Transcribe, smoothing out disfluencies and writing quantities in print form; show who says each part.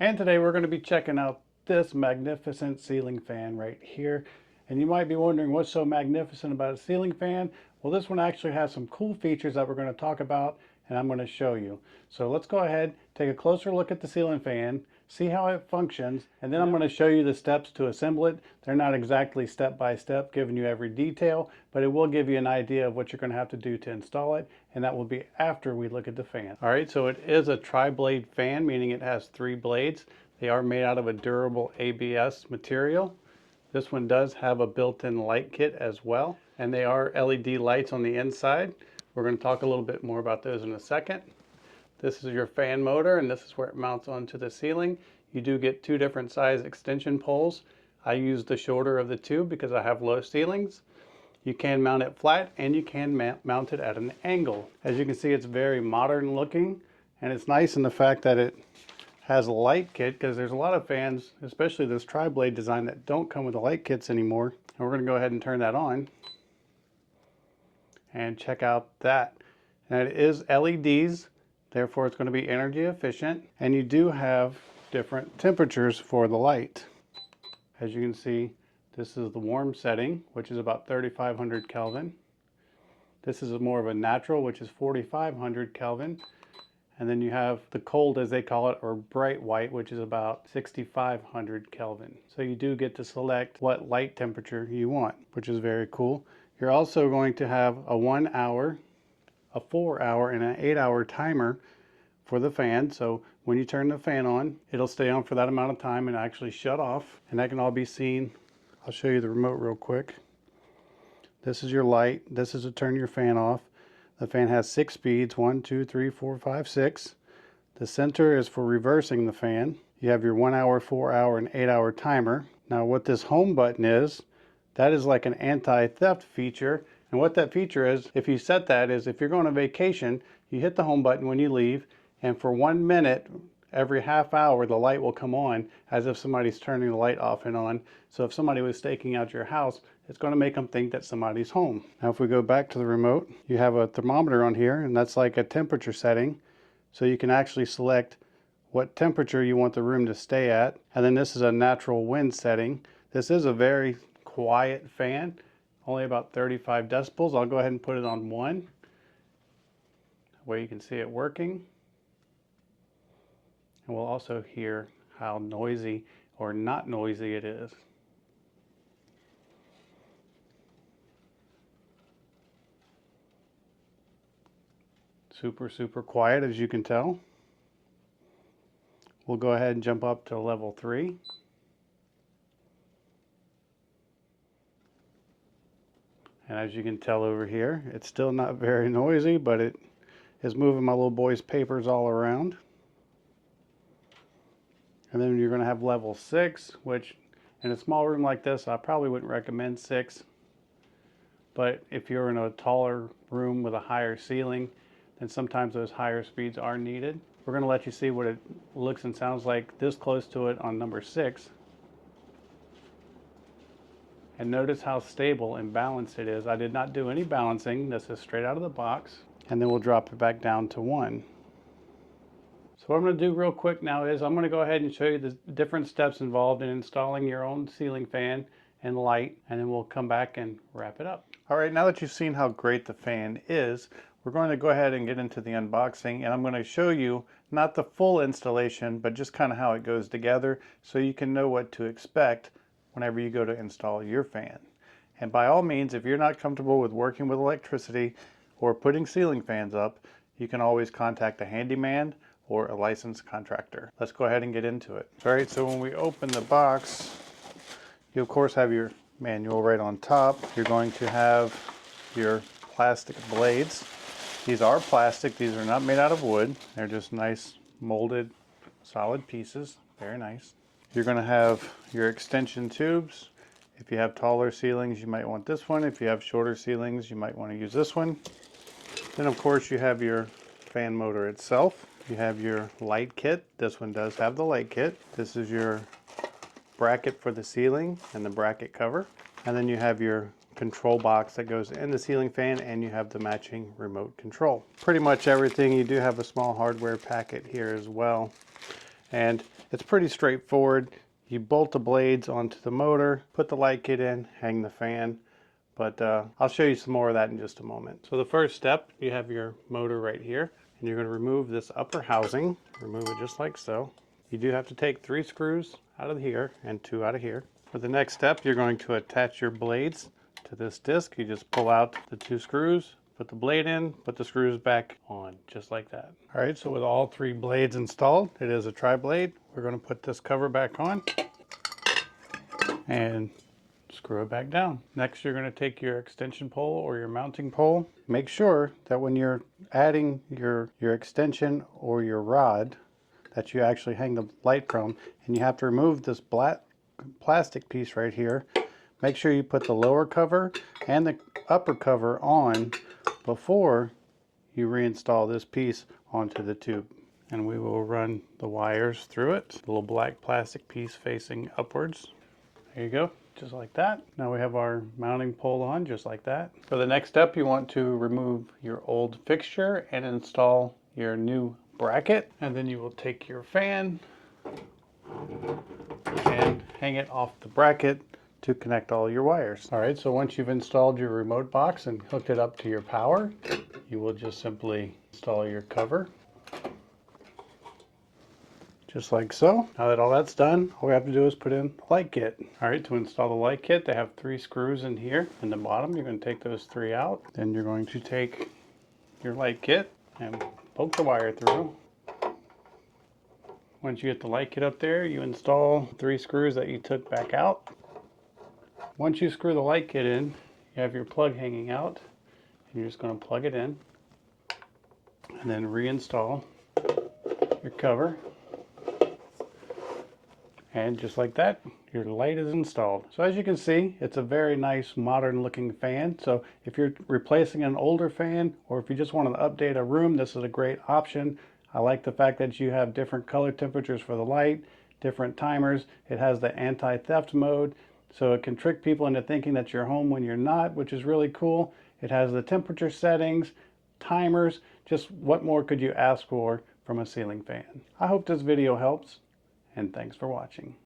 Speaker 1: And today we're going to be checking out this magnificent ceiling fan right here. And you might be wondering what's so magnificent about a ceiling fan. Well, this one actually has some cool features that we're going to talk about and I'm going to show you. So let's go ahead, take a closer look at the ceiling fan, see how it functions, and then I'm going to show you the steps to assemble it. They're not exactly step by step giving you every detail, but it will give you an idea of what you're going to have to do to install it, and that will be after we look at the fan. All right, so it is a tri-blade fan, meaning it has 3 blades. They are made out of a durable ABS material. This one does have a built-in light kit as well, and they are LED lights on the inside. We're going to talk a little bit more about those in a second. This is your fan motor, and this is where it mounts onto the ceiling. You do get 2 different size extension poles. I use the shorter of the 2 because I have low ceilings. You can mount it flat and you can mount it at an angle. As you can see, it's very modern looking, and it's nice in the fact that it has a light kit, because there's a lot of fans, especially this tri-blade design, that don't come with the light kits anymore. And we're going to go ahead and turn that on and check out that. And it is LEDs, therefore it's going to be energy efficient, and you do have different temperatures for the light. As you can see, this is the warm setting, which is about 3500 Kelvin. This is more of a natural, which is 4500 Kelvin. And then you have the cold, as they call it, or bright white, which is about 6500 Kelvin. So you do get to select what light temperature you want, which is very cool. You're also going to have a 1 hour, a 4 hour, and an 8 hour timer for the fan. So when you turn the fan on, it'll stay on for that amount of time and actually shut off. And that can all be seen. I'll show you the remote real quick. This is your light. This is to turn your fan off. The fan has 6 speeds, 1, 2, 3, 4, 5, 6. The center is for reversing the fan. You have your 1 hour, 4 hour, and 8 hour timer. Now what this home button is, that is like an anti-theft feature. And what that feature is, if you set that, is if you're going on vacation, you hit the home button when you leave, and for 1 minute, every half hour, the light will come on as if somebody's turning the light off and on. So if somebody was staking out your house, it's going to make them think that somebody's home. Now if we go back to the remote, you have a thermometer on here, and that's like a temperature setting. So you can actually select what temperature you want the room to stay at. And then this is a natural wind setting. This is a very quiet fan, only about 35 decibels. I'll go ahead and put it on 1, where you can see it working. And we'll also hear how noisy or not noisy it is. Super, super quiet, as you can tell. We'll go ahead and jump up to level 3. And as you can tell over here, it's still not very noisy, but it is moving my little boy's papers all around. And then you're going to have level 6, which in a small room like this, I probably wouldn't recommend 6. But if you're in a taller room with a higher ceiling, then sometimes those higher speeds are needed. We're going to let you see what it looks and sounds like this close to it on number 6. And notice how stable and balanced it is. I did not do any balancing. This is straight out of the box. And then we'll drop it back down to 1. So what I'm going to do real quick now is I'm going to go ahead and show you the different steps involved in installing your own ceiling fan and light, and then we'll come back and wrap it up. All right, now that you've seen how great the fan is, we're going to go ahead and get into the unboxing, and I'm going to show you not the full installation, but just kind of how it goes together so you can know what to expect whenever you go to install your fan. And by all means, if you're not comfortable with working with electricity or putting ceiling fans up, you can always contact a handyman or a licensed contractor. Let's go ahead and get into it. All right, so when we open the box, you of course have your manual right on top. You're going to have your plastic blades. These are plastic. These are not made out of wood. They're just nice molded solid pieces. Very nice. You're going to have your extension tubes. If you have taller ceilings, you might want this one. If you have shorter ceilings, you might want to use this one. Then of course you have your fan motor itself. You have your light kit. This one does have the light kit. This is your bracket for the ceiling and the bracket cover. And then you have your control box that goes in the ceiling fan, and you have the matching remote control. Pretty much everything. You do have a small hardware packet here as well. And It's pretty straightforward. You bolt the blades onto the motor, put the light kit in, hang the fan. But I'll show you some more of that in just a moment. So the first step, you have your motor right here, and you're going to remove this upper housing. Remove it just like so. You do have to take 3 screws out of here and 2 out of here. For the next step, you're going to attach your blades to this disc. You just pull out the 2 screws, put the blade in, put the screws back on, just like that. All right, so with all 3 blades installed, it is a tri-blade. We're going to put this cover back on and screw it back down. Next, you're going to take your extension pole or your mounting pole. Make sure that when you're adding your extension or your rod that you actually hang the light from, and you have to remove this black plastic piece right here. Make sure you put the lower cover and the upper cover on before you reinstall this piece onto the tube. And we will run the wires through it. The little black plastic piece facing upwards. There you go, just like that. Now we have our mounting pole on, just like that. For the next step, you want to remove your old fixture and install your new bracket. And then you will take your fan and hang it off the bracket to connect all your wires. All right, so once you've installed your remote box and hooked it up to your power, you will just simply install your cover. Just like so. Now that all that's done, all we have to do is put in the light kit. All right, to install the light kit, they have 3 screws in here in the bottom. You're going to take those 3 out. Then you're going to take your light kit and poke the wire through. Once you get the light kit up there, you install 3 screws that you took back out. Once you screw the light kit in, you have your plug hanging out, and you're just going to plug it in and then reinstall your cover. And just like that, your light is installed. So as you can see, it's a very nice modern looking fan. So if you're replacing an older fan, or if you just want to update a room, this is a great option. I like the fact that you have different color temperatures for the light, different timers. It has the anti-theft mode, so it can trick people into thinking that you're home when you're not, which is really cool. It has the temperature settings, timers. Just what more could you ask for from a ceiling fan? I hope this video helps, and thanks for watching.